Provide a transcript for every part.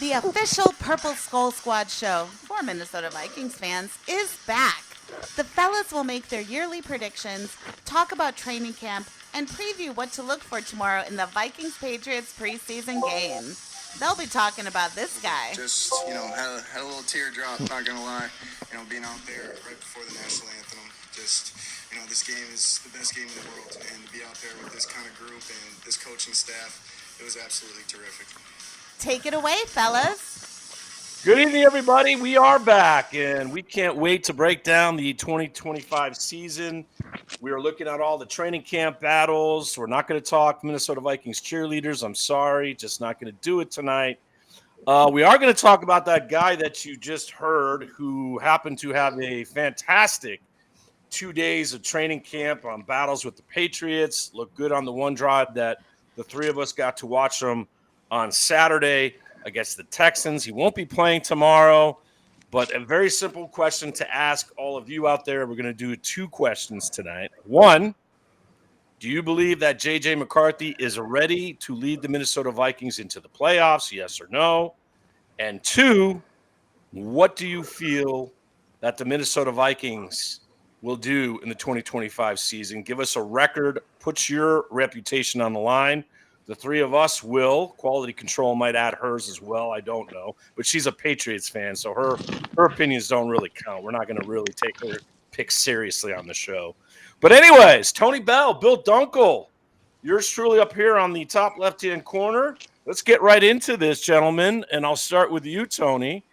The official Purple Skull Squad show for Minnesota Vikings fans is back. The fellas will make their yearly predictions, talk about training camp, and preview what to look for tomorrow in the Vikings Patriots preseason game. They'll be talking about this guy. Just, had a little teardrop, not going to lie. Being out there right before the national anthem. Just, this game is the best game in the world. And to be out there with this kind of group and this coaching staff, it was absolutely terrific. Take it away, fellas. Good evening, everybody. We are back, and we can't wait to break down the 2025 season. We are looking at all the training camp battles. We're not going to talk Minnesota Vikings cheerleaders. I'm sorry, just not going to do it tonight. We are going to talk about that guy that you just heard who happened to have a fantastic 2 days of training camp on battles with the Patriots. Looked good on the one drive that the three of us got to watch them on Saturday against the Texans. He won't be playing tomorrow, but a very simple question to ask all of you out there. We're going to do 2 questions tonight. One, do you believe that J.J. McCarthy is ready to lead the Minnesota Vikings into the playoffs, yes or no? And 2, what do you feel that the Minnesota Vikings will do in the 2025 season? Give us a record. Put your reputation on the line. The three of us will. Quality Control might add hers as well. I don't know. But she's a Patriots fan, so her opinions don't really count. We're not going to really take her pick seriously on the show. But anyways, Tony Bell, Bill Dunkel, yours truly up here on the top left-hand corner. Let's get right into this, gentlemen, and I'll start with you, Tony.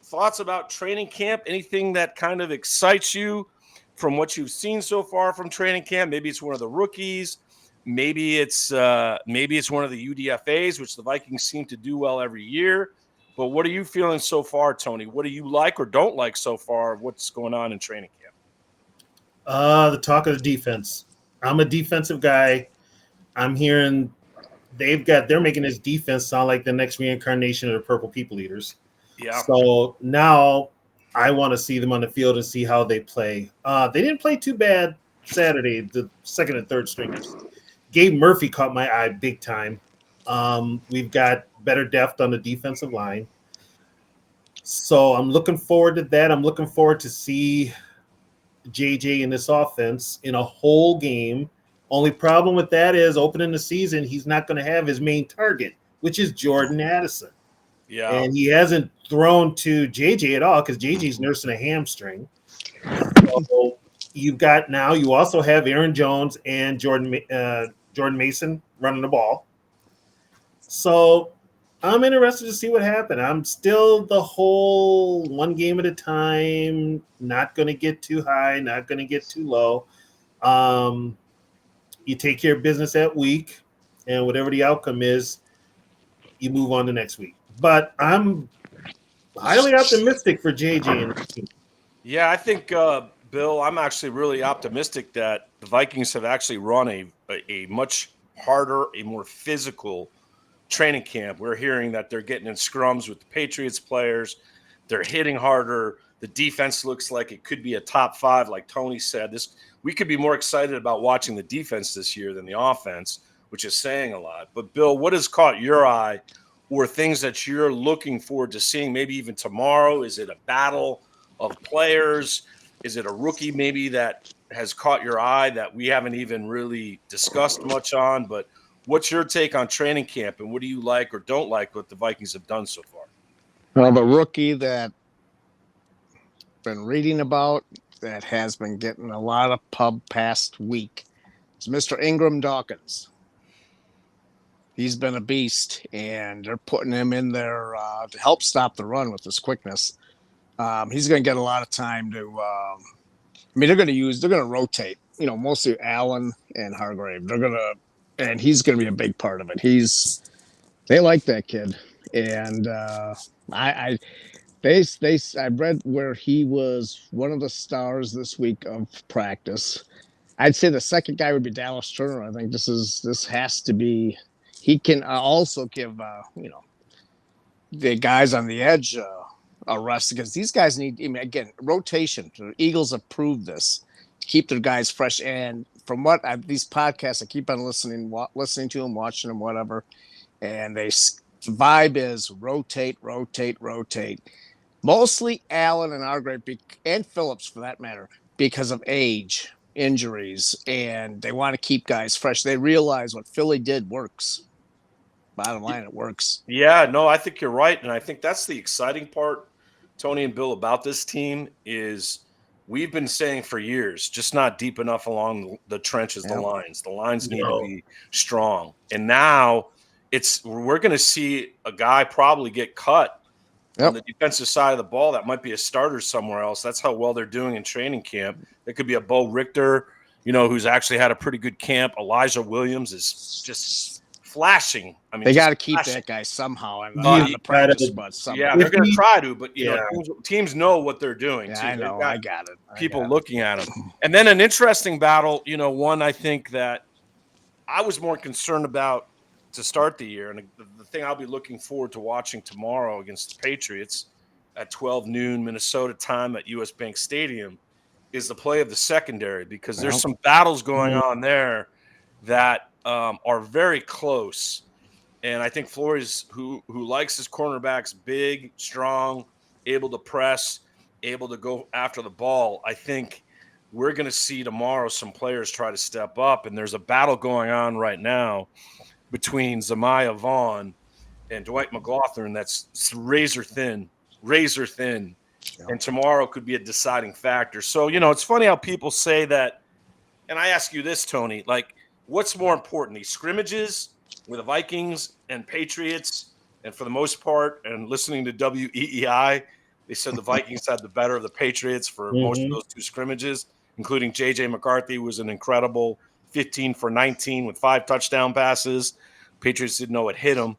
Thoughts about training camp? Anything that kind of excites you from what you've seen so far from training camp? Maybe it's one of the rookies. Maybe it's one of the UDFAs, which the Vikings seem to do well every year. But what are you feeling so far, Tony? What do you like or don't like so far of what's going on in training camp? The talk of the defense. I'm a defensive guy. I'm hearing they're making this defense sound like the next reincarnation of the Purple People Eaters. Yeah. So now I want to see them on the field and see how they play. They didn't play too bad Saturday, the second and third stringers. Gabe Murphy caught my eye big time. We've got better depth on the defensive line. So I'm looking forward to that. I'm looking forward to see JJ in this offense in a whole game. Only problem with that is opening the season, he's not going to have his main target, which is Jordan Addison. Yeah. And he hasn't thrown to JJ at all because JJ's nursing a hamstring. So you also have Aaron Jones and Jordan Mason running the ball. So I'm interested to see what happens. I'm still the whole one game at a time, not going to get too high, not going to get too low. You take care of business that week, and whatever the outcome is, you move on to next week. But I'm highly optimistic for JJ. Yeah, I think, Bill, I'm actually really optimistic that the Vikings have actually run a much harder, a more physical training camp. We're hearing that they're getting in scrums with the Patriots players. They're hitting harder. The defense looks like it could be a top 5, like Tony said. We could be more excited about watching the defense this year than the offense, which is saying a lot. But, Bill, what has caught your eye or things that you're looking forward to seeing maybe even tomorrow? Is it a battle of players? Is it a rookie maybe that has caught your eye that we haven't even really discussed much on? But what's your take on training camp, and what do you like or don't like what the Vikings have done so far? Well, the rookie that I've been reading about that has been getting a lot of pub past week is Mr. Ingram Dawkins. He's been a beast, and they're putting him in there to help stop the run with his quickness. He's going to get a lot of time to. They're going to rotate. Mostly Allen and Hargrave. And he's going to be a big part of it. They like that kid, and I read where he was one of the stars this week of practice. I'd say the second guy would be Dallas Turner. I think this has to be. He can also give the guys on the edge a rest because these guys need. Again, rotation. The Eagles have proved this. Keep their guys fresh. And from these podcasts, I keep on listening to them, watching them, whatever. And they the vibe is rotate. Mostly Allen and Hargrave and Phillips, for that matter, because of age, injuries, and they want to keep guys fresh. They realize what Philly did works. Bottom line, it works. Yeah, no, I think you're right, and I think that's the exciting part, Tony and Bill, about this team is we've been saying for years, just not deep enough along the trenches, the Yep. lines. The lines need to be strong, and now we're going to see a guy probably get cut on the defensive side of the ball that might be a starter somewhere else. That's how well they're doing in training camp. It could be a Bo Richter, who's actually had a pretty good camp. Elijah Williams is just flashing. I mean, they got to keep that guy somehow on the practice squad. Yeah, they're going to try to, but teams know what they're doing. Yeah, too. I know. I got it. People looking at them, and then an interesting battle. One I think that I was more concerned about to start the year, and the thing I'll be looking forward to watching tomorrow against the Patriots at 12 noon Minnesota time at US Bank Stadium is the play of the secondary, because there's some battles going on there that are very close. And I think Flores, who likes his cornerbacks big, strong, able to press, able to go after the ball, I think we're going to see tomorrow some players try to step up. And there's a battle going on right now between Zamiah Vaughn and Dwight McLaughlin that's razor thin. And tomorrow could be a deciding factor. So, it's funny how people say that, and I ask you this, Tony, like, what's more important, these scrimmages with the Vikings and Patriots? And for the most part, and listening to WEEI, they said the Vikings had the better of the Patriots for most of those two scrimmages, including J.J. McCarthy was an incredible 15 for 19 with 5 touchdown passes. Patriots didn't know it hit them.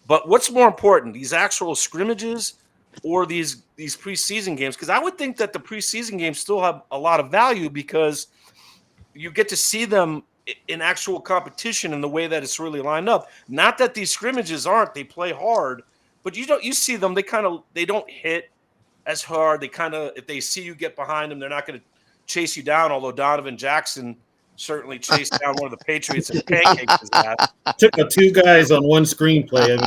But what's more important, these actual scrimmages or these preseason games? Because I would think that the preseason games still have a lot of value, because you get to see them in actual competition in the way that it's really lined up. Not that these scrimmages aren't, they play hard, but you see them, they don't hit as hard. They if they see you get behind them, they're not going to chase you down, although Donovan Jackson certainly chased down one of the Patriots and pancaked his ass. Took 2 guys on one screenplay.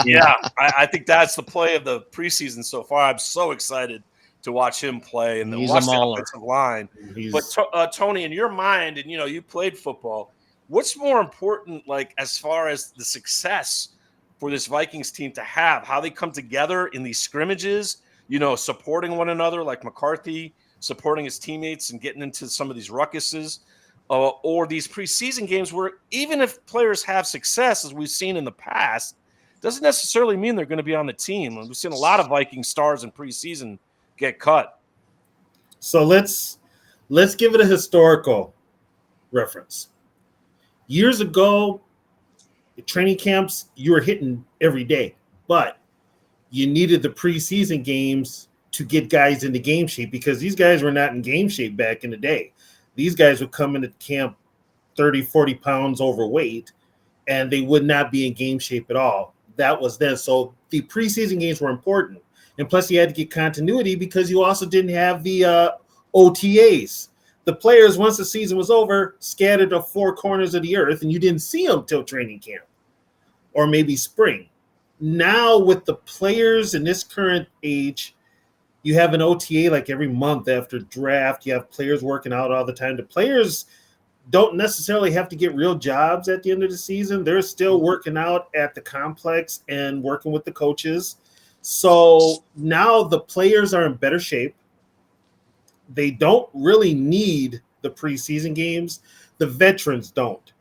I think that's the play of the preseason so far. I'm so excited to watch him play and watch the offensive line. But Tony, in your mind, and you played football, what's more important, like as far as the success for this Vikings team to have, how they come together in these scrimmages, supporting one another, like McCarthy supporting his teammates and getting into some of these ruckuses, or these preseason games where even if players have success, as we've seen in the past, doesn't necessarily mean they're going to be on the team. We've seen a lot of Viking stars in preseason get cut. So let's give it a historical reference. Years ago, training camps, you were hitting every day, but you needed the preseason games to get guys into game shape, because these guys were not in game shape back in the day. These guys would come into camp 30, 40 pounds overweight, and they would not be in game shape at all. That was then. So the preseason games were important. And plus, you had to get continuity, because you also didn't have the OTAs. The players, once the season was over, scattered to 4 corners of the earth, and you didn't see them till training camp or maybe spring. Now, with the players in this current age, you have an OTA like every month after draft. You have players working out all the time. The players don't necessarily have to get real jobs at the end of the season. They're still working out at the complex and working with the coaches. So now the players are in better shape. They don't really need the preseason games. The veterans don't.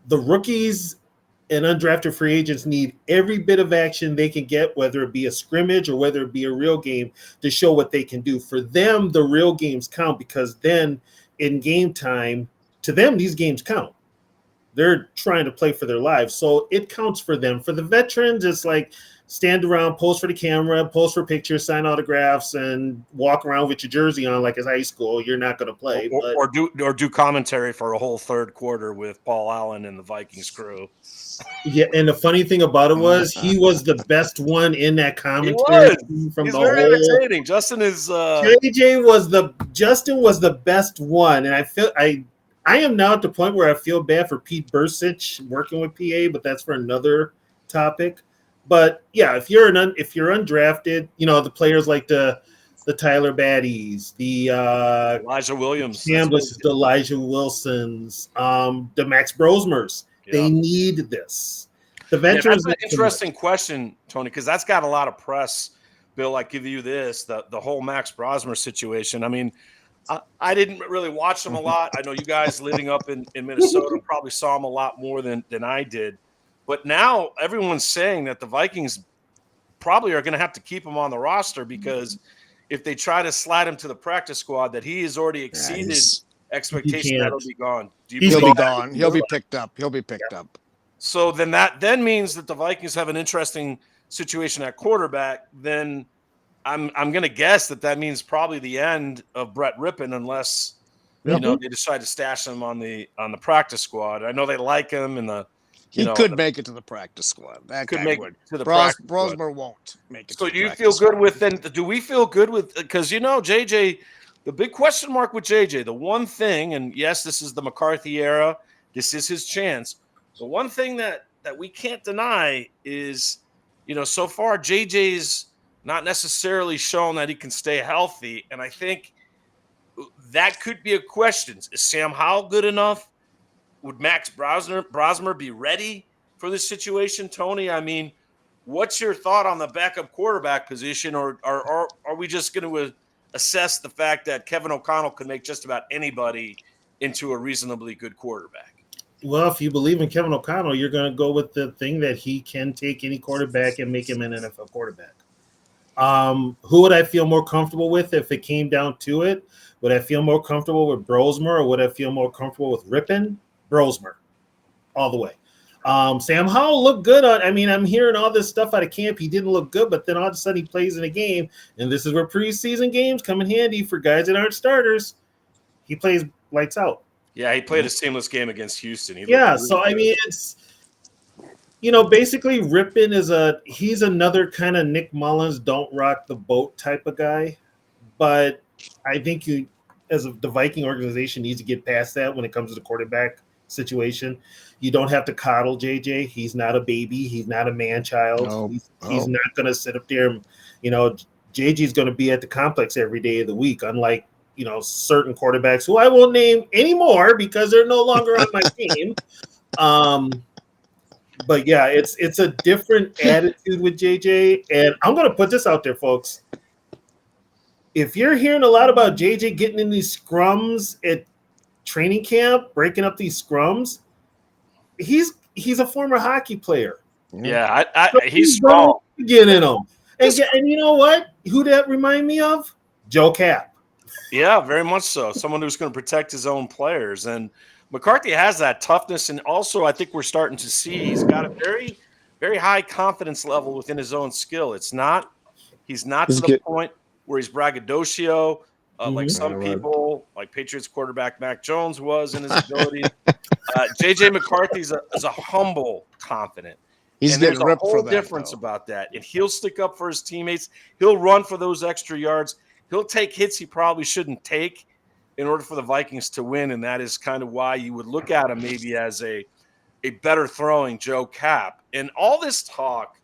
The rookies and undrafted free agents need every bit of action they can get, whether it be a scrimmage or whether it be a real game, to show what they can do. For them, the real games count, because then in game time, to them, these games count. They're trying to play for their lives. So it counts for them. For the veterans, it's like stand around, pose for the camera, pose for pictures, sign autographs, and walk around with your jersey on like it's high school. You're not going to play. Or do commentary for a whole third quarter with Paul Allen and the Vikings crew. Yeah, and the funny thing about it was he was the best one in that commentary. He's very entertaining. Justin was the best one, and I am now at the point where I feel bad for Pete Bursich working with PA, but that's for another topic. But yeah, if you're undrafted, the players like the Tyler Baddies, the Elijah Williams, Chambliss, the Elijah Wilsons, the Max Brosmers, they need this. The veterans. That's an interesting question, Tony, because that's got a lot of press. Bill, I give you this, the whole Max Brosmer situation. I mean, I didn't really watch him a lot. I know you guys living up in Minnesota probably saw him a lot more than I did. But now everyone's saying that the Vikings probably are going to have to keep him on the roster because if they try to slide him to the practice squad, that he has already exceeded expectation that he'll be gone. He'll be gone. He'll be picked up. He'll be picked up. So then that means that the Vikings have an interesting situation at quarterback. Then I'm going to guess that means probably the end of Brett Rippon unless they decide to stash him on the practice squad. I know they like him and he could make it to the practice squad. That could guy make would. it to the practice squad. Brosmer won't make it. So to the do you feel good with then? Do we feel good with because JJ? The big question mark with JJ, the one thing, and yes, this is the McCarthy era. This is his chance. The one thing that we can't deny is, so far JJ's not necessarily shown that he can stay healthy, and I think that could be a question. Is Sam Howell good enough? Would Max Brosmer be ready for this situation, Tony? I mean, what's your thought on the backup quarterback position, or are we just going to assess the fact that Kevin O'Connell can make just about anybody into a reasonably good quarterback? Well, if you believe in Kevin O'Connell, you're going to go with the thing that he can take any quarterback and make him an NFL quarterback. Who would I feel more comfortable with if it came down to it? Would I feel more comfortable with Brosmer or would I feel more comfortable with Rippon? Brosmer, all the way. Sam Howell looked good I'm hearing all this stuff out of camp. He didn't look good, but then all of a sudden he plays in a game, and this is where preseason games come in handy for guys that aren't starters. He plays lights out. Yeah, he played a seamless game against Houston. It's basically Rippon he's another kind of Nick Mullins don't rock the boat type of guy, but I think the Viking organization needs to get past that when it comes to the quarterback situation. You don't have to coddle JJ. He's not a baby. He's not a man-child. No. He's not going to sit up there. JJ's going to be at the complex every day of the week, unlike certain quarterbacks who I won't name anymore because they're no longer on my team. But yeah, it's a different attitude with JJ, and I'm going to put this out there, folks. If you're hearing a lot about JJ getting in these scrums at training camp, breaking up these scrums, he's a former hockey player. Yeah, he's strong. Get in him. And you know what? Who that remind me of? Joe Cap. Yeah, very much so. Someone who's going to protect his own players. And McCarthy has that toughness. And also, I think we're starting to see he's got a very, very high confidence level within his own skill. He's not to the point where he's braggadocio, like some people, like Patriots quarterback Mac Jones was in his ability. JJ McCarthy is a humble, confident. He's getting ripped for that. There's a whole difference about that. And he'll stick up for his teammates. He'll run for those extra yards. He'll take hits he probably shouldn't take in order for the Vikings to win, and that is kind of why you would look at him maybe as a better throwing Joe Cap. And all this talk,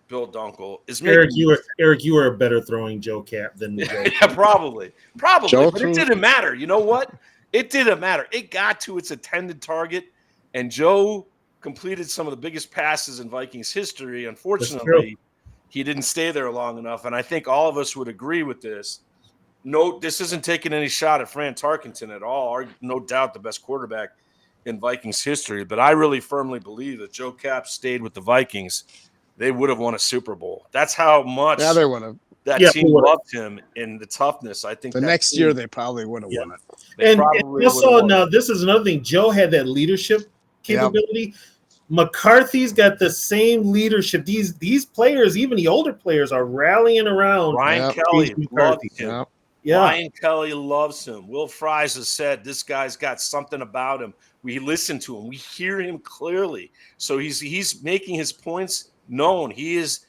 Bill Dunkel, is Eric, you were a better throwing Joe Cap than Joe Cap. Yeah, probably. But it didn't matter. You know what? It didn't matter. It got to its intended target, and Joe completed some of the biggest passes in Vikings history. Unfortunately, he didn't stay there long enough, and I think all of us would agree with this. No, this isn't taking any shot at Fran Tarkenton at all. No doubt the best quarterback in Vikings history, but I really firmly believe that Joe Cap stayed with the Vikings, they would have won a Super Bowl. That's how much they would have. That team loved him in the toughness. I think the next year they probably would have won it. And also, now this is another thing. Joe had that leadership capability. Yep. McCarthy's got the same leadership. These players, even the older players, are rallying around. Ryan Kelly loved him. Yeah. Ryan Kelly loves him. Will Fries has said this guy's got something about him. We listen to him. We hear him clearly. So he's making his points known. He is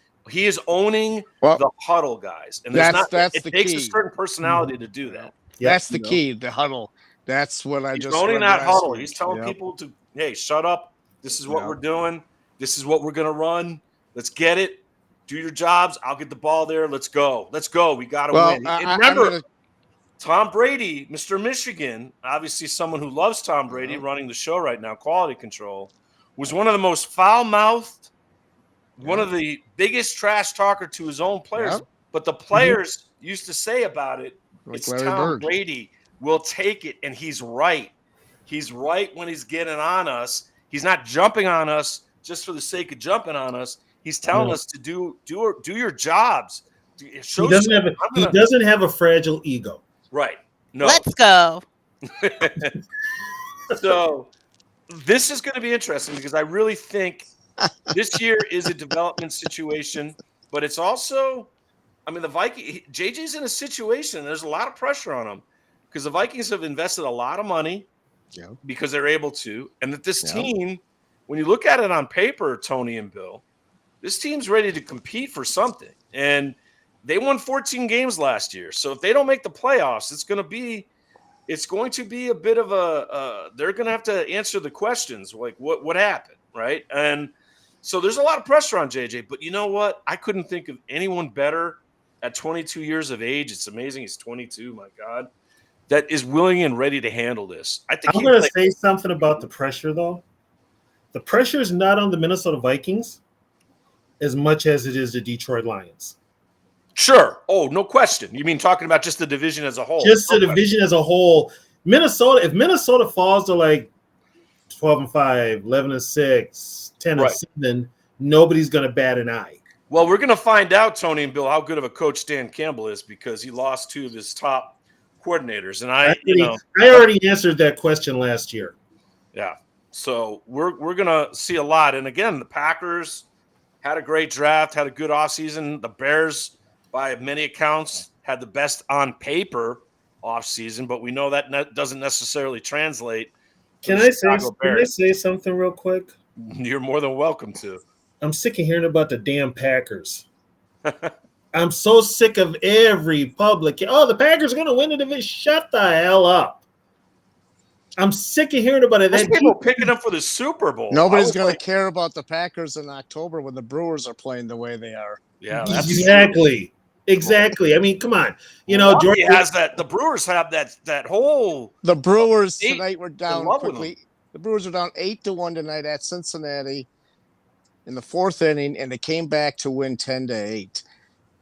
owning the huddle, guys. And it takes a certain personality to do that. Yeah, that's the key, the huddle. That's what he's owning that huddle. He's telling people to, hey, shut up. This is what we're doing. This is what we're going to run. Let's get it. Do your jobs. I'll get the ball there. Let's go. We got to Well, win. And remember, Tom Brady, Mr. Michigan, obviously someone who loves Tom Brady running the show right now, quality control, was one of the most foul-mouthed, one of the biggest trash talker to his own players. Yep. But the players used to say about it, Like it's Larry Tom Bird. Brady. We'll take it, and he's right. He's right when he's getting on us. He's not jumping on us just for the sake of jumping on us. He's telling us to do your jobs. He doesn't have a fragile ego. Right. No. Let's go. So this is going to be interesting because I really think this year is a development situation, but it's also, I mean, the Vikings, JJ's in a situation. There's a lot of pressure on him because the Vikings have invested a lot of money because they're able to. And that this team, when you look at it on paper, Tony and Bill, this team's ready to compete for something. And they won 14 games last year. So if they don't make the playoffs, it's going to be a bit of they're going to have to answer the questions like what happened, right? And so there's a lot of pressure on JJ, but you know what? I couldn't think of anyone better at 22 years of age. It's amazing he's 22, my God, that is willing and ready to handle this. I think I'm going to say something about the pressure, though. The pressure is not on the Minnesota Vikings as much as it is the Detroit Lions. Sure. Oh, no question. You mean talking about just the division as a whole? Just the division as a whole. Minnesota, if Minnesota falls to like 12-5, 11-6, 10-7, nobody's going to bat an eye. Well, we're going to find out, Tony and Bill, how good of a coach Dan Campbell is because he lost two of his top coordinators. And I already answered that question last year. Yeah. So we're going to see a lot. And again, the Packers had a great draft, had a good offseason. The Bears, by many accounts, had the best on paper offseason, but we know that doesn't necessarily translate. Can I say something real quick? You're more than welcome to. I'm sick of hearing about the damn Packers. I'm so sick of every public. Oh, the Packers are going to win the division. Shut the hell up. I'm sick of hearing about it. There's people picking up for the Super Bowl. Nobody's going to care about the Packers in October when the Brewers are playing the way they are. Yeah, exactly. Exactly. I mean, come on. You know, Georgia has that. The Brewers have that whole. The Brewers tonight were down quickly. The Brewers are down 8-1 tonight at Cincinnati in the fourth inning, and they came back to win 10-8.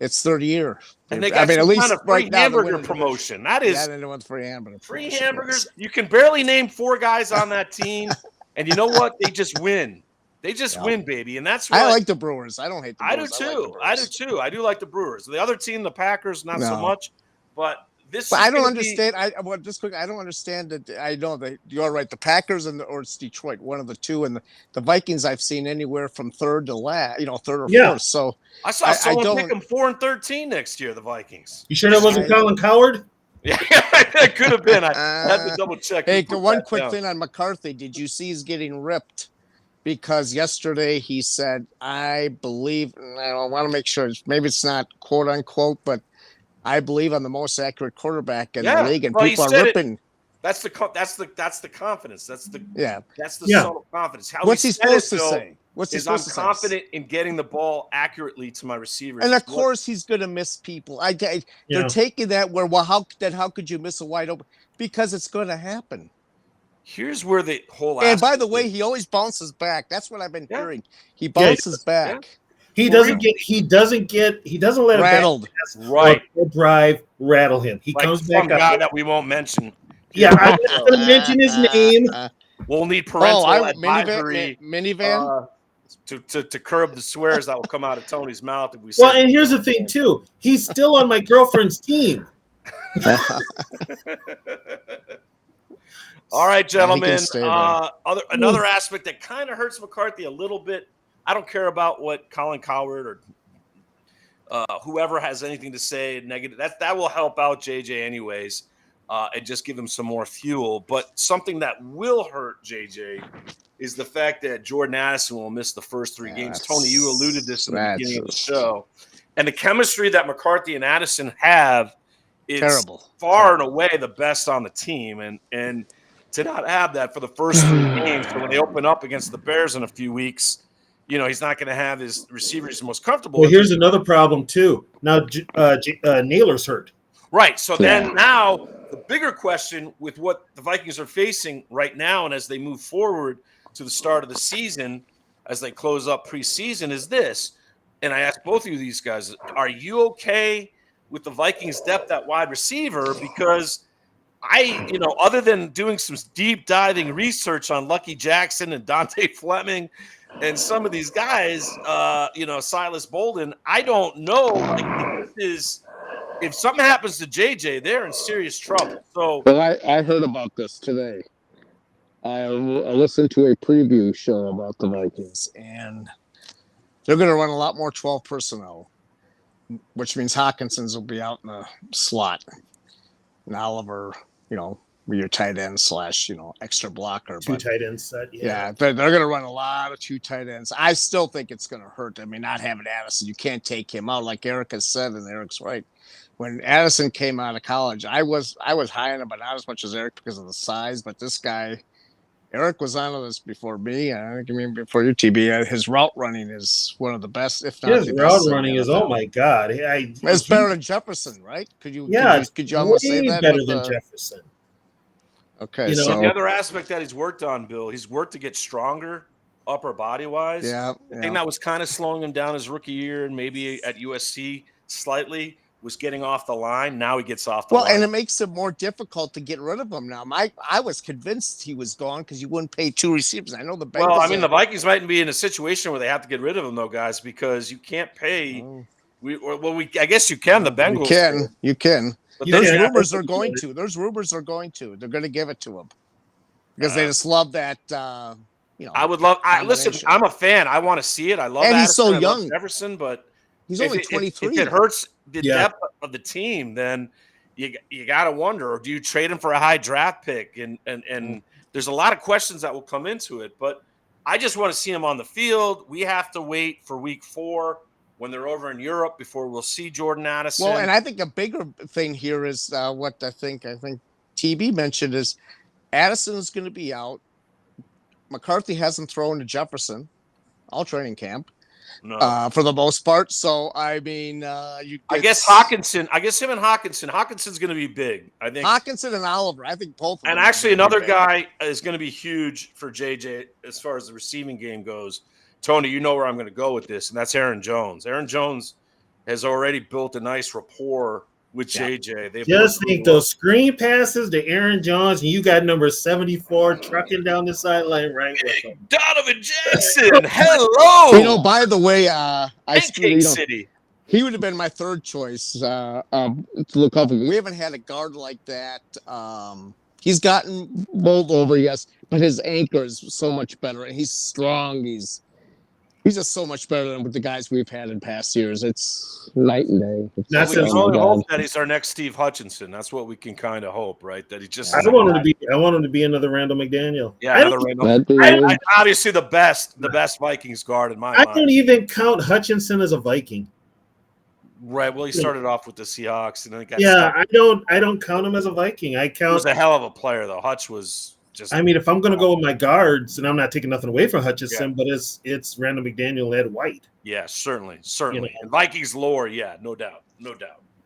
It's third year. And they got at least kind of free hamburger promotion. That is free hamburger. Free hamburgers. You can barely name four guys on that team, and you know what? They just win. They just win, baby, and that's what I like the Brewers. I don't hate the Brewers. I do too. I do like the Brewers. The other team, the Packers, not so much. But this. But I don't understand. Just quick. I don't understand that. I know that you're right. The Packers or it's Detroit, one of the two, and the Vikings. I've seen anywhere from third to last. Third or fourth. So I saw someone pick them 4-13 next year. The Vikings. You sure that wasn't Colin Cowherd? Yeah, it could have been. I had to double check. Hey, one quick thing on McCarthy. Did you see he's getting ripped? Because yesterday he said, I believe, I want to make sure, maybe it's not quote unquote, but I believe I'm the most accurate quarterback in the league, and people are ripping. That's the confidence. That's the subtle confidence. What's he supposed to say? I'm confident in getting the ball accurately to my receivers. And of course he's going to miss people. They're taking that where, how could you miss a wide open? Because it's going to happen. Here's where the whole and by the way, he always bounces back. That's what I've been hearing. He bounces back. He doesn't let rattled. Right. Drive rattle him. He like comes back up. Guy that we won't mention. Yeah, I'm not going to mention his name. We'll need parental advisory. Minivan. To curb the swears that will come out of Tony's mouth if we. Well, and here's the thing too. He's still on my girlfriend's team. All right, gentlemen. Another aspect that kind of hurts McCarthy a little bit. I don't care about what Colin Cowherd or whoever has anything to say negative. That will help out JJ anyways, and just give him some more fuel. But something that will hurt JJ is the fact that Jordan Addison will miss the first three games. Tony, you alluded to this in the beginning of the show, and the chemistry that McCarthy and Addison have is far and away the best on the team, and to not have that for the first three games, so when they open up against the Bears in a few weeks, he's not going to have his receivers most comfortable. Well, here's another problem too. Now Naylor's hurt. Right. So then now the bigger question with what the Vikings are facing right now and as they move forward to the start of the season, as they close up preseason, is this. And I ask both of these guys, are you okay with the Vikings depth at wide receiver? Because other than doing some deep diving research on Lucky Jackson and Dante Fleming and some of these guys, Silas Bolden, I don't know. If something happens to JJ, they're in serious trouble. So, well, I heard about this today. I listened to a preview show about the Vikings, and they're going to run a lot more 12 personnel, which means Hawkinson's will be out in the slot. And Oliver, your tight end / extra blocker. Two tight ends set. Yeah, they're going to run a lot of 2 tight ends. I still think it's going to hurt. I mean, not having Addison, you can't take him out. Like Eric has said, and Eric's right. When Addison came out of college, I was high on him, but not as much as Eric because of the size. But this guy, Eric was on this before me. I think before you, TB. His route running is one of the best, if not his the route best. running is, oh my God. It's better than Jefferson, right? Could you almost say that? Better than Jefferson. Okay, so the other aspect that he's worked on, Bill, he's worked to get stronger upper body wise. Yeah. I think that was kind of slowing him down his rookie year and maybe at USC slightly. Was getting off the line. Now he gets off the line. Well, and it makes it more difficult to get rid of him now. I was convinced he was gone because you wouldn't pay 2 receivers. I know the Bengals. Well, I mean, the Vikings might be in a situation where they have to get rid of him, though, guys, because you can't pay. I guess you can. The Bengals. You can. But there's rumors they're going to. There's rumors they're going to. They're going to give it to him because they just love that. I would love. Listen, I'm a fan. I want to see it. I love. And Addison, he's so young, Jefferson, but. He's only 23. If it hurts the depth of the team, then you got to wonder, or do you trade him for a high draft pick? And there's a lot of questions that will come into it. But I just want to see him on the field. We have to wait for week 4 when they're over in Europe before we'll see Jordan Addison. Well, and I think a bigger thing here is what I think TB mentioned is Addison is going to be out. McCarthy hasn't thrown to Jefferson all training camp. No. For the most part. So, I mean, I guess Hawkinson. I guess him and Hawkinson. Hawkinson's going to be big. I think Hawkinson and Oliver. I think both of them. And actually, another guy is going to be huge for JJ as far as the receiving game goes. Tony, you know where I'm going to go with this, and that's Aaron Jones. Aaron Jones has already built a nice rapport with JJ. They've just think those screen passes to Aaron Jones, and you got number 74 trucking down the sideline right with him. Donovan Jackson, hello. By the way, City. He would have been my third choice to look up. We haven't had a guard like that. He's gotten bowled over, yes, but his anchor is so much better. He's strong. He's just so much better than with the guys we've had in past years. It's night and day. That's the only hope that he's our next Steve Hutchinson. That's what we can kind of hope, right? That he just. I want him to be another Randall McDaniel. Yeah, another Randall. Obviously, the best Vikings guard in my mind. I don't even count Hutchinson as a Viking. Right. Well, he started off with the Seahawks, and then got I don't count him as a Viking. He was a hell of a player, though. Hutch was. I mean, if I'm going to go with my guards, and I'm not taking nothing away from Hutchinson, but it's Randall McDaniel, Ed White. Yeah, certainly. And Vikings lore, no doubt.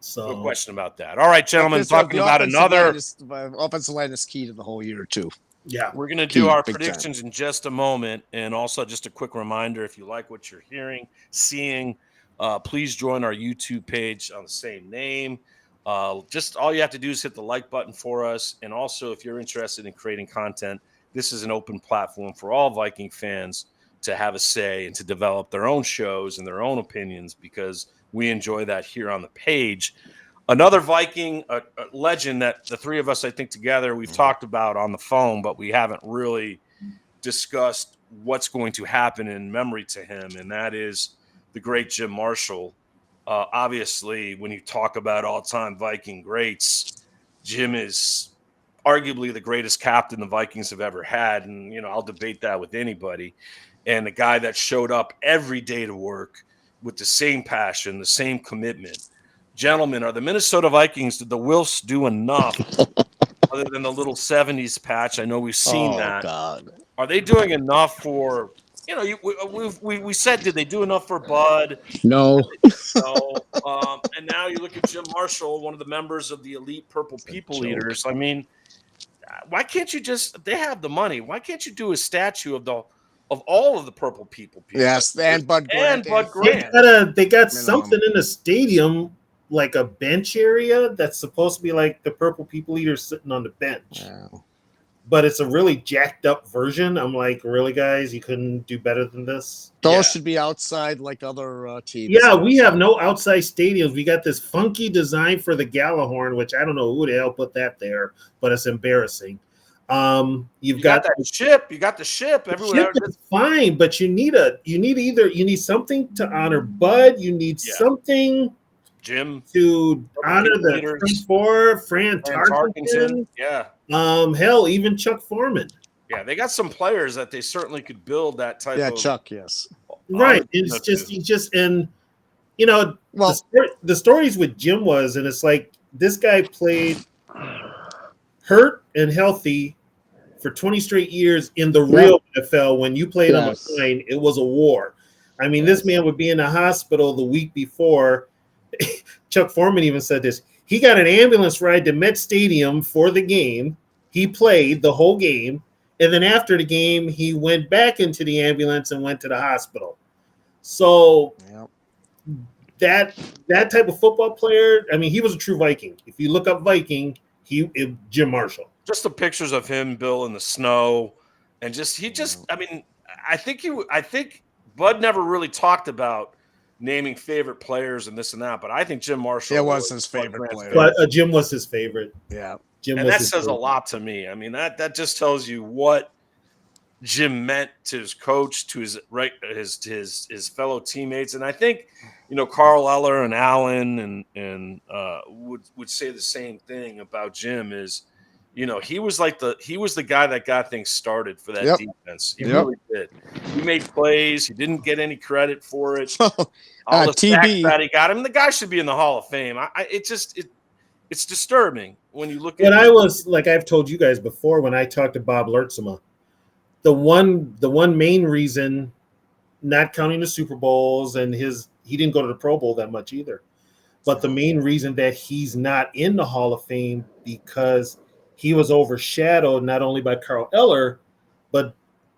So, no question about that. All right, gentlemen, talking about another offensive line is key to the whole year too. Yeah, we're going to do our predictions in just a moment, and also just a quick reminder: if you like what you're hearing, seeing, please join our YouTube page on the same name. Just all you have to do is hit the like button for us. And also, if you're interested in creating content, this is an open platform for all Viking fans to have a say and to develop their own shows and their own opinions, because we enjoy that here on the page. Another Viking a legend that the three of us, I think, together we've talked about on the phone, but we haven't really discussed what's going to happen in memory to him, and that is the great Jim Marshall. Obviously, when you talk about all-time Viking greats, Jim is arguably the greatest captain the Vikings have ever had. And, I'll debate that with anybody. And the guy that showed up every day to work with the same passion, the same commitment. Gentlemen, are the Minnesota Vikings, did the Wilfs do enough other than the little 70s patch? I know we've seen that. God. Are they doing enough for we said, did they do enough for Bud? No. No. And now you look at Jim Marshall, one of the members of the elite Purple People joke. Eaters. I mean, why can't you just? They have the money. Why can't you do a statue of all of the Purple People? Yes, and Bud Grant. They got Minimum. something in the stadium, like a bench area that's supposed to be like the Purple People Eaters sitting on the bench. Wow. But it's a really jacked up version. I'm like, really, guys? You couldn't do better than this? Those should be outside like other teams. Yeah, we have no outside stadiums. We got this funky design for the Gallahorn, which I don't know who the hell put that there, but it's embarrassing. You got that ship. You got the ship everywhere. Ship is fine, but you need something to honor Bud. You need something Jim to honor the Fran Tarkenton. Yeah. Hell, even Chuck Foreman. Yeah, they got some players that they certainly could build that type of. Yeah, Chuck, yes. Right. It's just, and the stories with Jim was, and it's like this guy played hurt and healthy for 20 straight years in the real NFL. When you played on the line, it was a war. I mean, this man would be in the hospital the week before. Chuck Foreman even said this. He got an ambulance ride to Met Stadium for the game. He played the whole game. And then after the game, he went back into the ambulance and went to the hospital. So that type of football player, I mean, he was a true Viking. If you look up Viking, Jim Marshall. Just the pictures of him, Bill, in the snow. And I mean, I think Bud never really talked about naming favorite players and this and that, but I think Jim Marshall was his favorite player. But Jim was his favorite. Yeah. And that says a lot to me. I mean, that just tells you what Jim meant to his coach, to his fellow teammates. And I think, Carl Eller and Allen and would say the same thing about Jim is, he was the guy that got things started for that defense. He really did. He made plays. He didn't get any credit for it. All the sacks that he got. I mean, the guy should be in the Hall of Fame. It's disturbing when you look at. I was like I've told you guys before when I talked to Bob Lertzema, the one main reason, not counting the Super Bowls and he didn't go to the Pro Bowl that much either, but the main reason that he's not in the Hall of Fame because he was overshadowed not only by Carl Eller, but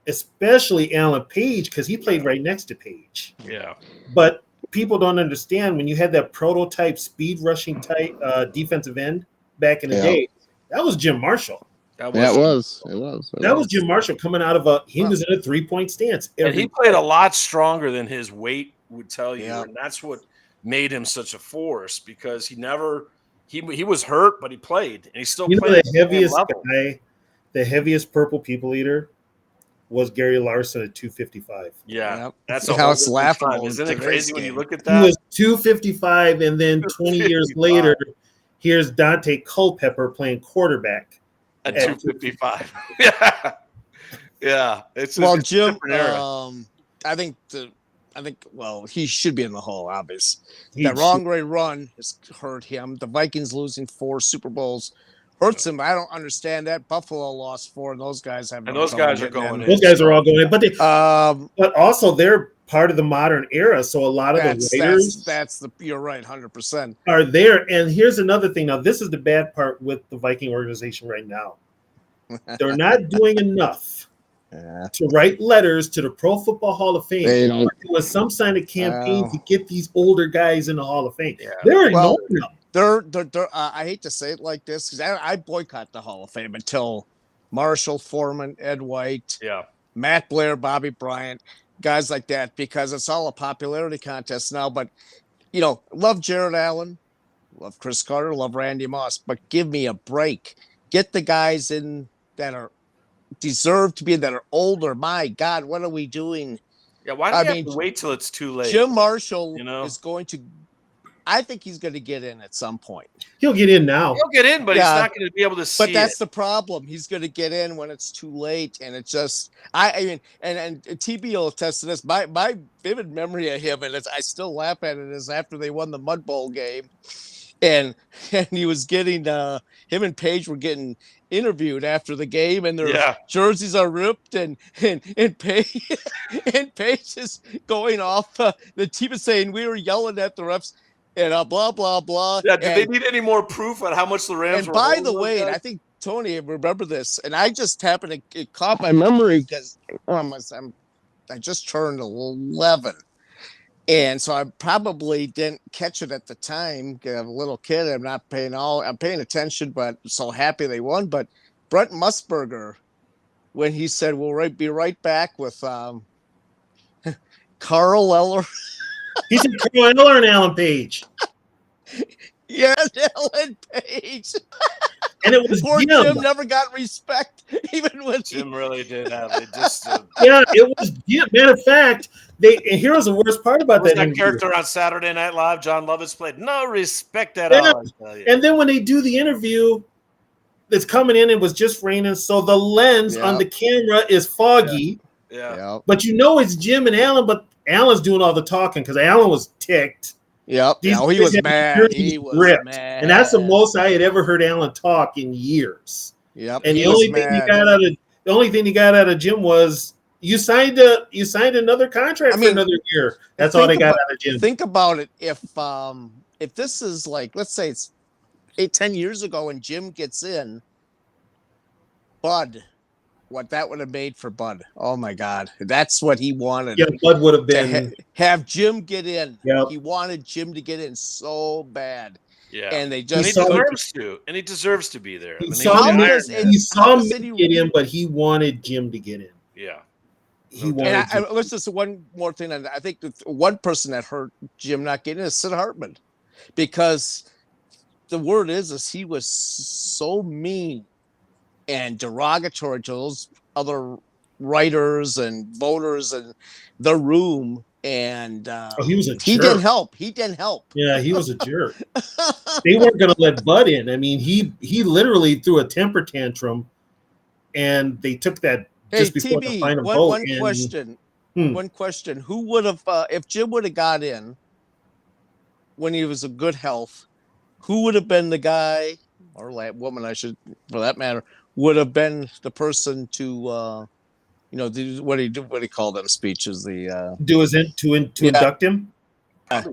especially Alan Page because he played right next to Page. Yeah, but people don't understand when you had that prototype speed rushing type defensive end back in the day. That was Jim Marshall. It was Jim Marshall coming out of he was in a 3-point stance. And he played a lot stronger than his weight would tell you, and that's what made him such a force because he was hurt, but he played, and he still played. The heaviest Purple People Eater was Gary Larson at 255. Yeah, that's how it's laughable. Isn't it crazy when you look at that? He was 255, and then 20 years later, here's Dante Culpepper playing quarterback at 255. yeah. It's Jim. I think he should be in the Hall. Obviously, that wrong way run has hurt him. The Vikings losing 4 Super Bowls hurts him. I don't understand that. Buffalo lost 4, and those guys have. And those guys are going in. Those guys are all going in, but also they're part of the modern era. So a lot of the Raiders. You're right, 100% are there. And here's another thing. Now, this is the bad part with the Viking organization right now. They're not doing enough to write letters to the Pro Football Hall of Fame. There was some kind of campaign to get these older guys in the Hall of Fame. Yeah. They're ignoring them. I hate to say it like this because I boycott the Hall of Fame until Marshall, Foreman, Ed White, Matt Blair, Bobby Bryant, guys like that, because it's all a popularity contest now. But, love Jared Allen, love Chris Carter, love Randy Moss, but give me a break. Get the guys in that are deserve to be that are older. My God, what are we doing? Yeah, why do you have to wait till it's too late? Jim Marshall is going to. I think he's going to get in at some point. He'll get in now. He'll get in, but he's not going to be able to see. But that's the problem. He's going to get in when it's too late, and it's just. I mean, and TB will attest to this. My vivid memory of him, and I still laugh at it, is after they won the Mud Bowl game, and he was getting him and Paige were getting interviewed after the game, and their jerseys are ripped, and Paige and Paige is going off. The team is saying we were yelling at the refs and blah blah blah. Yeah, did they need any more proof on how much the Rams and were? by the way, and I think Tony remember this, and I just happened to it caught my memory because I just turned 11. And so I probably didn't catch it at the time. I'm a little kid. I'm paying attention, but so happy they won. But Brent Musburger, when he said, we'll be right back with Carl Eller. He said Carl Eller and Alan Page. Yes, Ellen Page. And it was poor Jim never got respect, even when Jim really did have it. Just yeah, it was Jim. Matter of fact, and here was the worst part about that character on Saturday Night Live. John Lovitz played no respect at all. And then when they do the interview, it's coming in. It was just raining, so the lens on the camera is foggy. Yeah. But you know it's Jim and Alan, but Alan's doing all the talking because Alan was ticked. Yep. He was mad. He was ripped. Mad. And that's the most I had ever heard Alan talk in years. Yep. And the only thing he got out of Jim was you signed another contract for another year. That's all they got out of Jim. Think about it. If this is like, let's say it's 8-10 years ago and Jim gets in, Bud, what that would have made for Bud. Oh my God. That's what he wanted. Yeah, Bud would have been have Jim get in. Yep. He wanted Jim to get in so bad. Yeah. And they just he deserves to be there. He saw me get in, but he wanted Jim to get in. Yeah. He wanted let's just one more thing. I think one person that hurt Jim not getting in is Sid Hartman. Because the word is he was so mean and derogatory to those other writers and voters in the room, and he was he didn't help. Yeah, he was a jerk. They weren't going to let Bud in. I mean, he literally threw a temper tantrum, and they took that just before the final vote. One question: who would have if Jim would have got in when he was in good health? Who would have been the guy or woman, for that matter, would have been the person to, what do you call them speeches? The induct him. It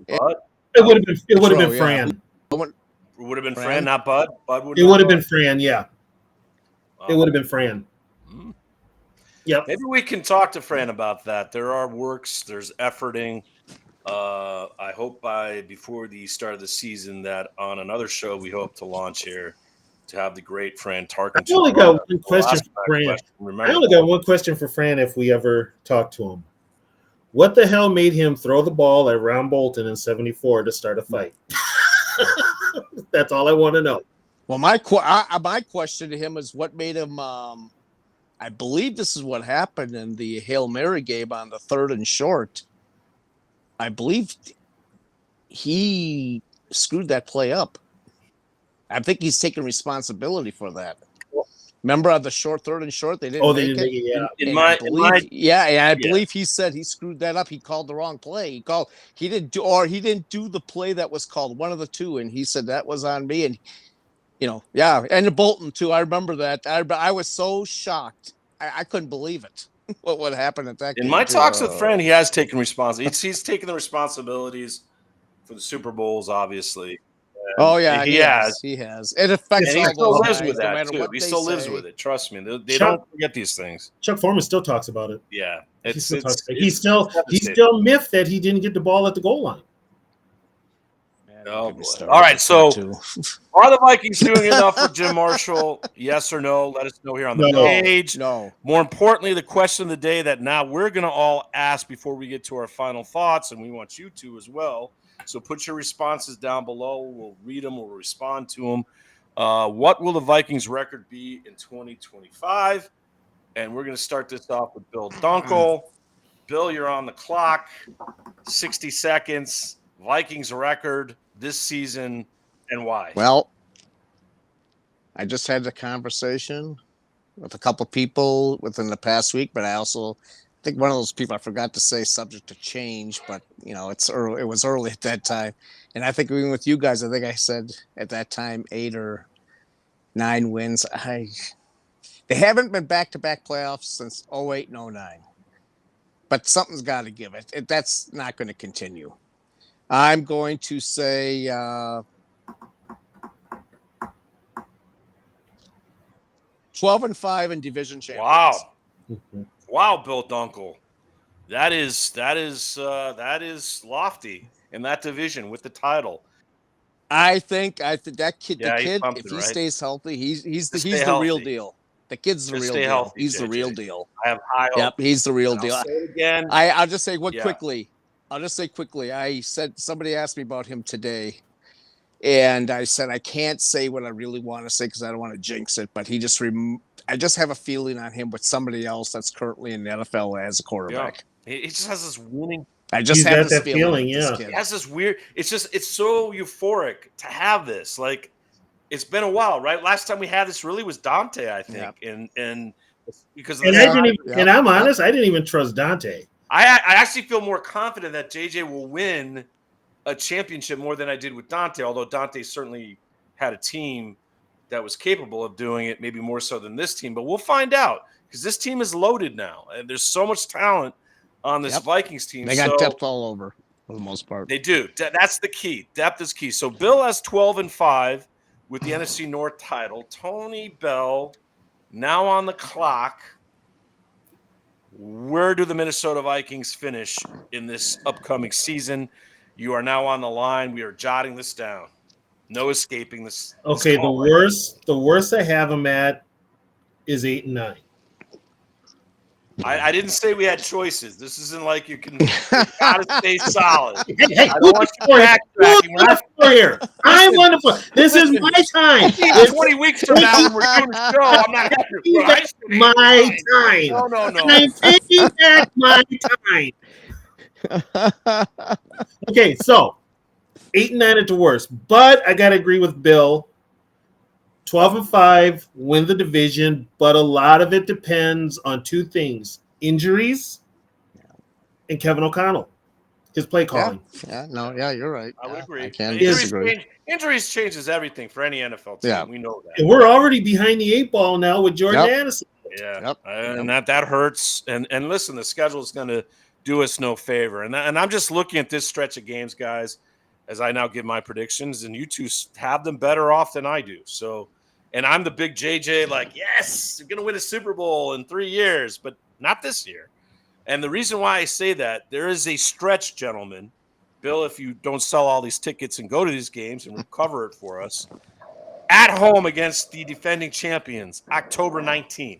would have been Fran. It would have been Fran, not Bud. It would have been Fran. Yeah, it would have been Fran. Mm-hmm. Yep. Maybe we can talk to Fran about that. There are works. There's efforting. I hope before the start of the season that on another show we hope to launch here to have the great Fran Tarkenton. I only got one question for Fran. I only got one question for Fran if we ever talk to him. What the hell made him throw the ball at Ron Bolton in '74 to start a fight? That's all I want to know. Well, my question to him is what made him. I believe this is what happened in the Hail Mary game on the 3rd and short. I believe he screwed that play up. I think he's taking responsibility for that. Remember on the 3rd and short, they didn't make it. I believe he said he screwed that up. He called the wrong play. He didn't do the play that was called, one of the two, and he said that was on me. And and the Bolton too. I remember that. I was so shocked. I couldn't believe it. What happened at that game? In my talks with Fran, he has taken responsibility. He's taken the responsibilities for the Super Bowls, obviously. Oh yeah, he has. It affects. And he still lives with that too. He still lives with it. Trust me, they don't forget these things. Chuck Foreman still talks about it. Yeah, he's still miffed that he didn't get the ball at the goal line. Oh, all right, so are the Vikings doing enough for Jim Marshall? Yes or no? Let us know here on the page. No. More importantly, the question of the day that now we're going to all ask before we get to our final thoughts, and we want you to as well. So put your responses down below. We'll read them. We'll respond to them. What will the Vikings record be in 2025? And we're going to start this off with Bill Dunkel. Bill, you're on the clock. 60 seconds. Vikings record this season and why? Well, I just had a conversation with a couple people within the past week, but I also think one of those people I forgot to say subject to change, but it's early. It was early at that time, and I think even with you guys, I think I said at that time 8 or 9 wins. They haven't been back-to-back playoffs since 08 and 09, but something's got to give it. That's not going to continue. I'm going to say 12-5 in division champions. Wow, Bill Dunkel. That is lofty in that division with the title. I think that kid, Yeah, the kid, pumping, if he right? stays healthy, he's the healthy. real deal. The kid's the Just real stay deal. healthy, He's JJ. the real deal. I have high Yep, hope. he's the real deal. I'll say it again. I'll just say quickly. I'll just say quickly. I said somebody asked me about him today, and I said I can't say what I really want to say because I don't want to jinx it. But I just have a feeling on him with somebody else that's currently in the NFL as a quarterback. Yeah. He just has this winning. I just have this feeling. Yeah, he has this weird. It's so euphoric to have this. Like, it's been a while, right? Last time we had this really was Dante, I think, and because and I didn't even, and I'm honest, I didn't even trust Dante. I actually feel more confident that JJ will win a championship more than I did with Dante, although Dante certainly had a team that was capable of doing it, maybe more so than this team. But we'll find out because this team is loaded now, and there's so much talent on this Vikings team. They got depth all over for the most part. They do. That's the key. Depth is key. So Bill has 12-5 with the NFC North title. Tony Bell now on the clock. Where do the Minnesota Vikings finish in this upcoming season? You are now on the line. We are jotting this down. No escaping this. Okay, the worst I have them at is 8 and 9. I didn't say we had choices. This isn't like you gotta stay solid. Hey, I don't want you backtracking. Here. I'm wonderful. This is my time. 20 weeks from now when we're doing the show, I'm not happy. My time. No. I'm taking back my time. Okay, so 8 and 9 at the worst, but I gotta agree with Bill. 12-5, win the division, but a lot of it depends on two things: injuries and Kevin O'Connell, his play calling. Yeah, you're right. I would agree. I can't disagree. Injuries changes everything for any NFL team. Yeah. We know that. And we're already behind the 8 ball now with Jordan Addison. Yeah, and that hurts. And listen, the schedule is going to do us no favor. And I'm just looking at this stretch of games, guys, as I now give my predictions, and you two have them better off than I do. So, and I'm the big JJ, like, yes, you're going to win a Super Bowl in 3 years, but not this year. And the reason why I say that, there is a stretch, gentlemen. Bill, if you don't sell all these tickets and go to these games and cover it for us, at home against the defending champions, October 19th.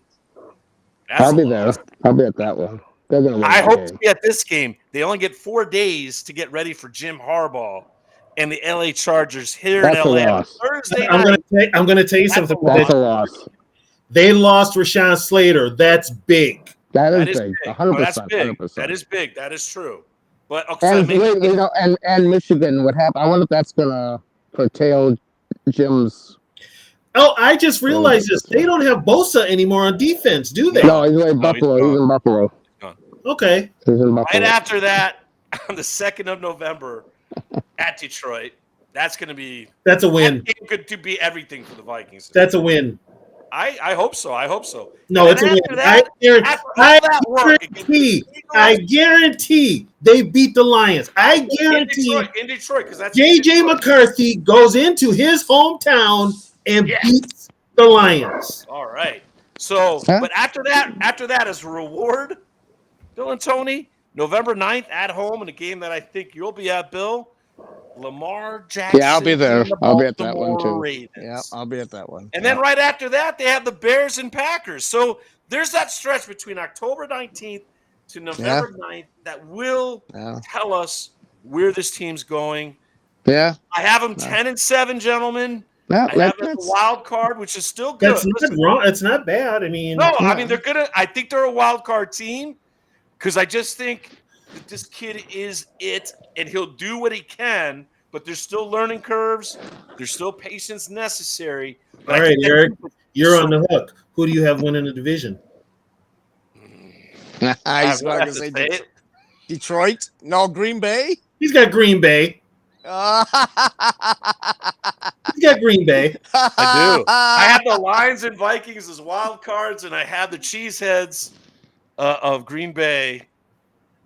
I'll be there. I'll be at that one. They're gonna win I that hope game. to be at this game. They only get 4 days to get ready for Jim Harbaugh and the LA Chargers here That's in LA a on loss. Thursday I'm night. going to tell you something. That's a loss. They lost Rashawn Slater. That's big. That is big. 100%. That's big. 100%. That is big. That is true. But okay, and Michigan, what happened? I wonder if that's gonna curtail Jim's. Oh, I just realized this. They don't have Bosa anymore on defense, do they? No, he's in Buffalo. He's in Buffalo. Okay. He's in Buffalo. right after that, on the 2nd of November at Detroit, that's going to be. That's a win. That game could be everything for the Vikings. That's a win. I hope so. I hope so. No, it's a win. I guarantee they beat the Lions. I guarantee in Detroit, because that's JJ McCarthy goes into his hometown and beats the Lions. All right. So, but after that, as a reward, Bill and Tony, November 9th at home in a game that I think you'll be at, Bill. Lamar Jackson. Yeah, I'll be there. I'll be at that one too. Ravens. Yeah, I'll be at that one. And then right after that, they have the Bears and Packers. So there's that stretch between October 19th to November 9th that will tell us where this team's going. Yeah. I have them 10-7, gentlemen. Yeah, I have them a wild card, which is still good. That's not wrong. It's not bad. I mean, I mean I think they're a wild card team because I just think that this kid is it, and he'll do what he can, but there's still learning curves. There's still patience necessary. But all right, Eric, you're on the hook. Who do you have winning the division? He's I going have to to say say it. Detroit. No, Green Bay. He's got Green Bay. He's got Green Bay. I do. I have the Lions and Vikings as wild cards, and I have the Cheeseheads of Green Bay.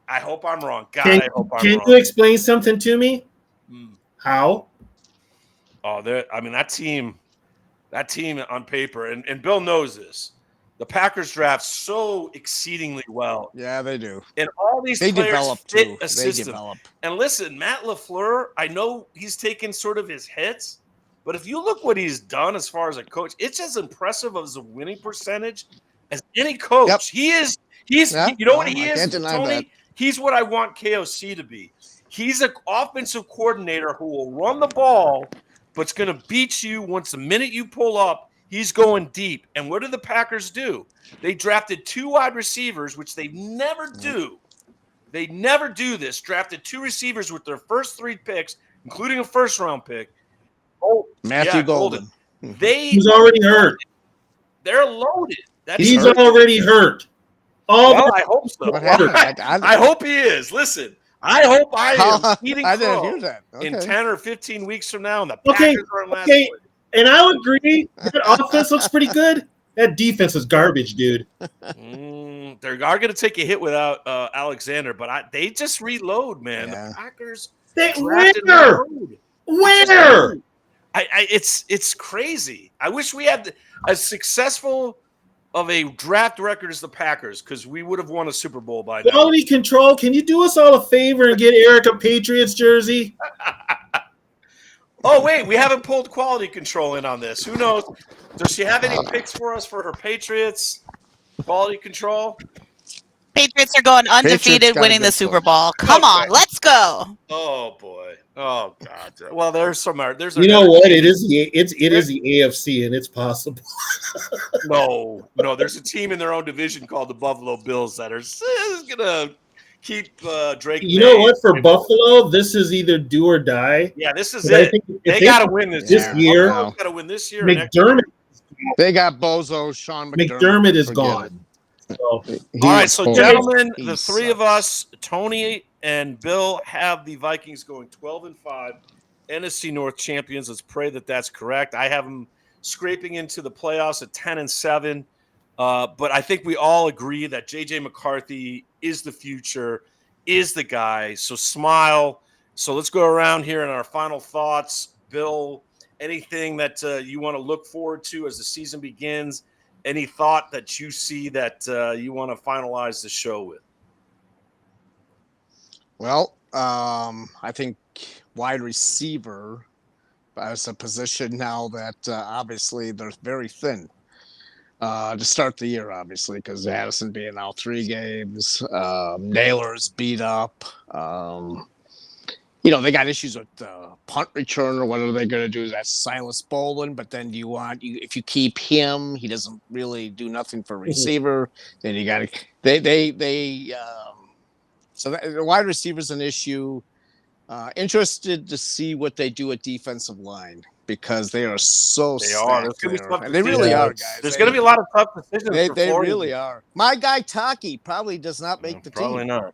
I hope I'm wrong. God, I hope I'm Can wrong. you explain something to me? How? Oh, I mean that team on paper, and Bill knows this. The Packers draft so exceedingly well. Yeah, they do. And all these They players develop fit too. a They system. develop. And listen, Matt LaFleur, I know he's taken sort of his hits, but if you look what he's done as far as a coach, it's as impressive as a winning percentage as any coach. Yep. He's Yeah, you know no, what he I is, can't deny Tony? that. He's what I want KOC to be. He's an offensive coordinator who will run the ball, but's going to beat you once the minute you pull up, he's going deep. And what did the Packers do? They drafted 2 wide receivers, which they never do. They never do this. Drafted 2 receivers with their first 3 picks, including a first-round pick. Oh, Matthew yeah, Golden. He's already hurt. They're loaded. He's already hurt. Well, I hope so. What happened? I hope he is. Listen, I hope I am eating I didn't crow hear that. in Okay. 10 or 15 weeks from now, and the Okay, Packers are in last okay. place. And I would agree. That offense looks pretty good. That defense is garbage, dude. They are going to take a hit without Alexander, but they just reload, man. Yeah. The Packers They drafted where? reload. Where? It's crazy. I wish we had as successful of a draft record as the Packers, because we would have won a Super Bowl by now. Quality control. Can you do us all a favor and get Eric a Patriots jersey? Oh, wait, we haven't pulled quality control in on this. Who knows? Does she have any picks for us for her Patriots quality control? Patriots are going undefeated, got a winning good the Super coach. Bowl. Come on, let's go. Oh boy. Oh God. Well, there's You know what? It is the AFC, and it's possible. No. There's a team in their own division called the Buffalo Bills that are gonna keep Drake. You know what? For Buffalo, this is either do or die. Yeah, this is But I it. think if They got to win this year. year. Got to win this year. Next McDermott, They got Bozo, Sean McDermott is Forget gone. it. So, All right, so gentlemen, He the 3 of us, Tony and Bill, have the Vikings going 12-5, NFC North champions. Let's pray that that's correct. I have them scraping into the playoffs at 10-7, but I think we all agree that J.J. McCarthy is the future, is the guy. So smile. So let's go around here in our final thoughts. Bill, anything that you want to look forward to as the season begins? Any thought that you see that you want to finalize the show with? Well, I think wide receiver is a position now that obviously they're very thin to start the year, obviously, because Addison being out 3 games, Naylor's beat up. They got issues with punt returner. What are they going to do? That's Silas Bolin. But then if you keep him, he doesn't really do nothing for receiver. Then you got to so the wide receiver's an issue. Interested to see what they do at defensive line, because they are so stacked there. And they really are, guys. There's going to be a lot of tough decisions. They really are. My guy Taki probably does not make the team. Probably not.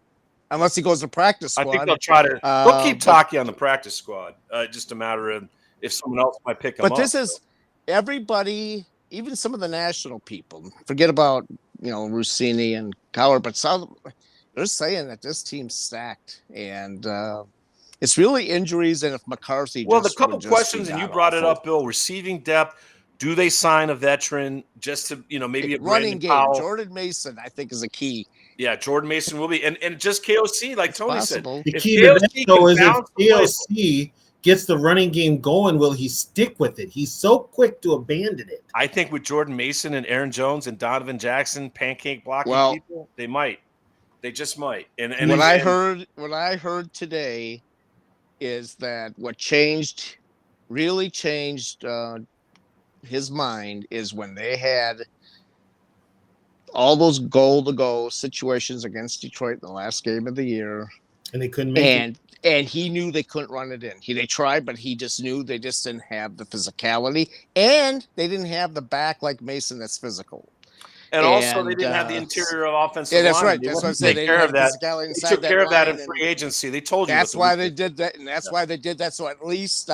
Unless he goes to practice squad. I think they'll try to. They'll keep Taki on the practice squad. Just a matter of if someone else might pick him up. But this is everybody, even some of the national people. Forget about Rossini and Cowher, but they're saying that this team's stacked, and it's really injuries. And if McCarthy, the couple questions, and you brought it up, Bill. Receiving depth. Do they sign a veteran just to maybe a running game? Powell? Jordan Mason, I think, is a key. Yeah, Jordan Mason will be, and just KOC, like It's Tony possible. said. the key to that, though, is if KOC gets the running game going, will he stick with it? He's so quick to abandon it. I think with Jordan Mason and Aaron Jones and Donovan Jackson pancake blocking people, they might. They just might. And what I heard today is that what really changed his mind is when they had all those goal-to-go situations against Detroit in the last game of the year, and they couldn't make it. And he knew they couldn't run it in. They tried, but he just knew they just didn't have the physicality, and they didn't have the back like Mason that's physical. And also, they didn't have the interior of offensive line. Yeah, that's right. They That's what wanted I'm to saying. take They care had of that. physicality They inside took that care of that in line, free agency. They told you. that's why they did that, and that's why they did that. So at least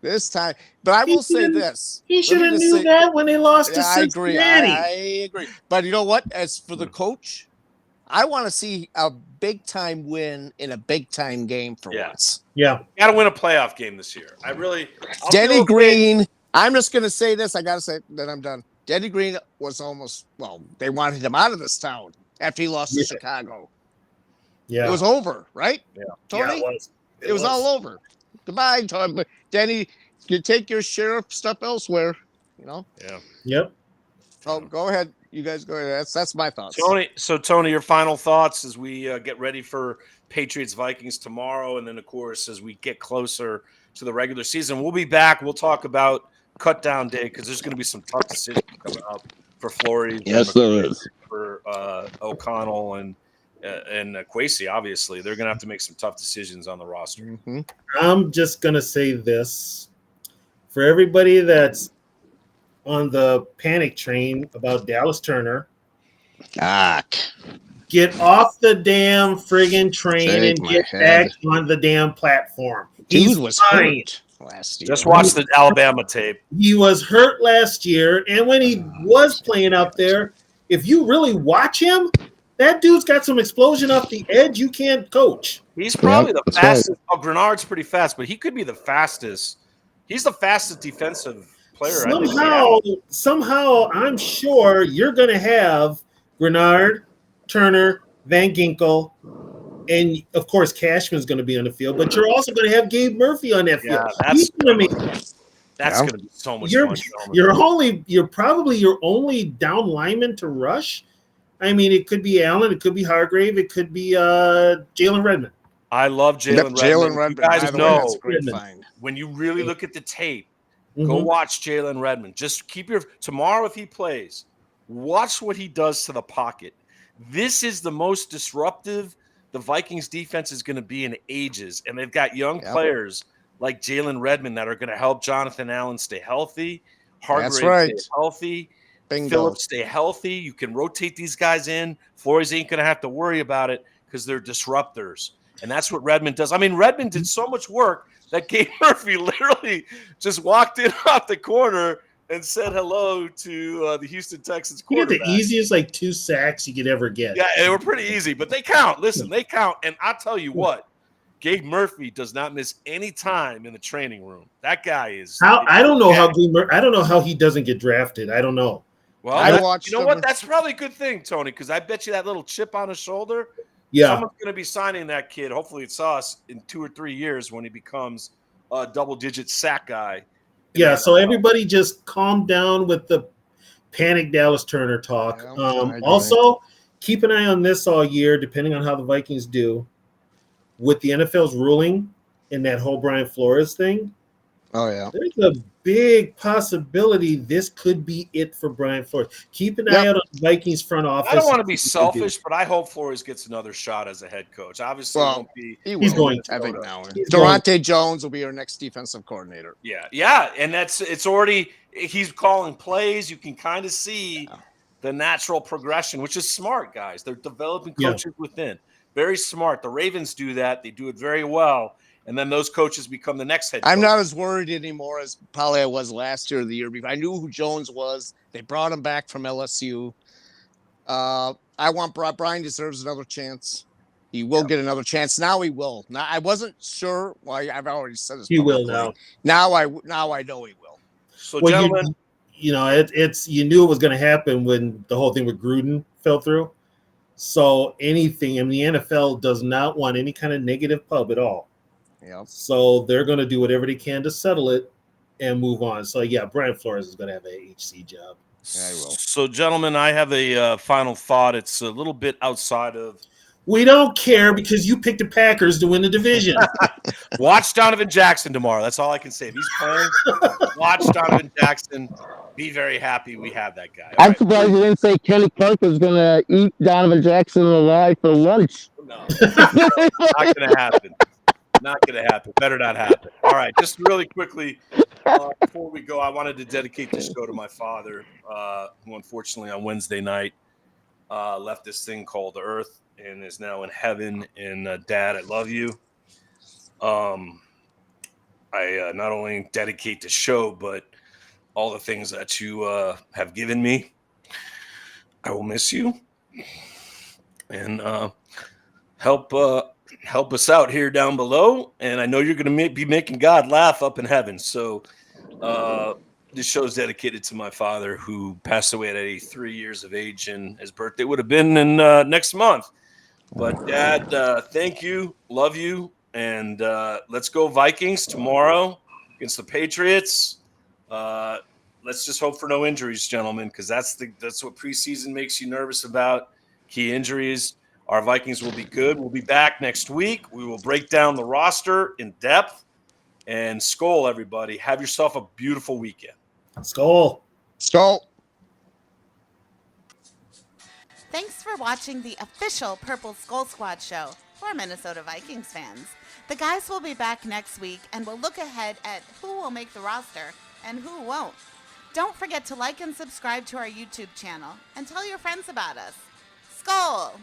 this time, but I will say this. He Let should me have just knew say, that when they lost to yeah, I agree. Cincinnati. I agree. But you know what? As for the coach, I want to see a big time win in a big time game for once. Yeah. Got to win a playoff game this year. I'll Denny feel okay. Green. I'm just going to say this. I got to say that I'm done. Denny Green was almost, they wanted him out of this town after he lost to Chicago. Yeah. It was over, right? Yeah. Tony? Yeah, it was. It was all over. Goodbye, Tony. Denny, you take your share of stuff elsewhere, you know? Yeah. Yep. Oh, go ahead. You guys go ahead. That's my thoughts. Tony, your final thoughts as we get ready for Patriots Vikings tomorrow, and then of course as we get closer to the regular season, we'll be back. We'll talk about cut down day because there's going to be some tough decisions coming up for Flores. Yes, there is. For O'Connell and Kwesi. Obviously, they're going to have to make some tough decisions on the roster. Mm-hmm. I'm just going to say this for everybody that's on the panic train about Dallas Turner. Get off the damn friggin' train and get back on the damn platform. Dude was hurt last year. Just watch the Alabama tape. He was hurt last year, and when he was playing out there, if you really watch him, that dude's got some explosion off the edge you can't coach. He's probably the fastest. Right. Oh, Grenard's pretty fast, but he could be the fastest. He's the fastest defensive player. Somehow, I'm sure you're going to have Grenard, Turner, Van Ginkel, and of course Cashman's going to be on the field. But you're also going to have Gabe Murphy on that field. That's going to be so much fun. You're probably your only down lineman to rush. I mean, it could be Allen, it could be Hargrave, it could be Jalen Redmond. I love Jalen Redmond. You guys know when you really look at the tape, go watch Jalen Redmond. Just tomorrow if he plays, watch what he does to the pocket. This is the most disruptive the Vikings defense is going to be in ages, and they've got young players like Jalen Redmond that are going to help Jonathan Allen stay healthy, Hargrave stay healthy, Phillips stay healthy. You can rotate these guys in. Flores ain't going to have to worry about it because they're disruptors. And that's what Redmond does. I mean, Redmond did so much work that Gabe Murphy literally just walked in off the corner and said hello to the Houston Texans quarterback. You get the easiest 2 sacks you could ever get. Yeah, they were pretty easy, but they count. Listen, they count. And I'll tell you what, Gabe Murphy does not miss any time in the training room. That guy is. I don't know how he doesn't get drafted. I don't know. Well, you know what? That's probably a good thing, Tony, because I bet you that little chip on his shoulder. Yeah. Someone's going to be signing that kid. Hopefully it's us in 2 or 3 years when he becomes a double-digit sack guy. Yeah, so everybody just calm down with the panic Dallas Turner talk. Also, keep an eye on this all year, depending on how the Vikings do. With the NFL's ruling in that whole Brian Flores thing, there's a big possibility this could be it for Brian Flores. Keep an eye out on the Vikings front office. I don't want to be selfish, but I hope Flores gets another shot as a head coach. Obviously, he's going to. I think now. Durante Jones will be our next defensive coordinator. Yeah, and it's already he's calling plays. You can kind of see the natural progression, which is smart, guys. They're developing coaches within. Very smart. The Ravens do that. They do it very well. And then those coaches become the next head coach. I'm not as worried anymore as probably I was last year or the year before. I knew who Jones was. They brought him back from LSU. I want Brian deserves another chance. He will get another chance. Now he will. Now I wasn't sure. Well, I've already said this. He will now. Now I know he will. So, gentlemen, it's you knew it was going to happen when the whole thing with Gruden fell through. So the NFL does not want any kind of negative pub at all. Yep. So they're going to do whatever they can to settle it and move on. So, Brian Flores is going to have an HC job. Yeah, he will. So, gentlemen, I have a final thought. It's a little bit outside of. We don't care because you picked the Packers to win the division. Watch Donovan Jackson tomorrow. That's all I can say. If he's playing, watch Donovan Jackson. Be very happy we have that guy. I'm surprised you didn't say Kenny Clark was going to eat Donovan Jackson alive for lunch. No, not going to happen. Not going to happen. Better not happen. All right, just really quickly, Before we go, I wanted to dedicate this show to my father, who unfortunately on Wednesday night left this thing called Earth and is now in heaven. And Dad, I love you. I not only dedicate the show, but all the things that you have given me. I will miss you, and help help us out here down below. And I know you're going to be making God laugh up in heaven. So this show is dedicated to my father, who passed away at 83 years of age, and his birthday would have been in next month. But Dad, thank you, love you, and let's go Vikings tomorrow against the Patriots. Let's just hope for no injuries, gentlemen, because that's what preseason makes you nervous about. Key injuries. Our Vikings will be good. We'll be back next week. We will break down the roster in depth. And SKOL, everybody. Have yourself a beautiful weekend. SKOL. SKOL. Thanks for watching the official Purple Skull Squad show for Minnesota Vikings fans. The guys will be back next week and will look ahead at who will make the roster and who won't. Don't forget to like and subscribe to our YouTube channel and tell your friends about us. SKOL!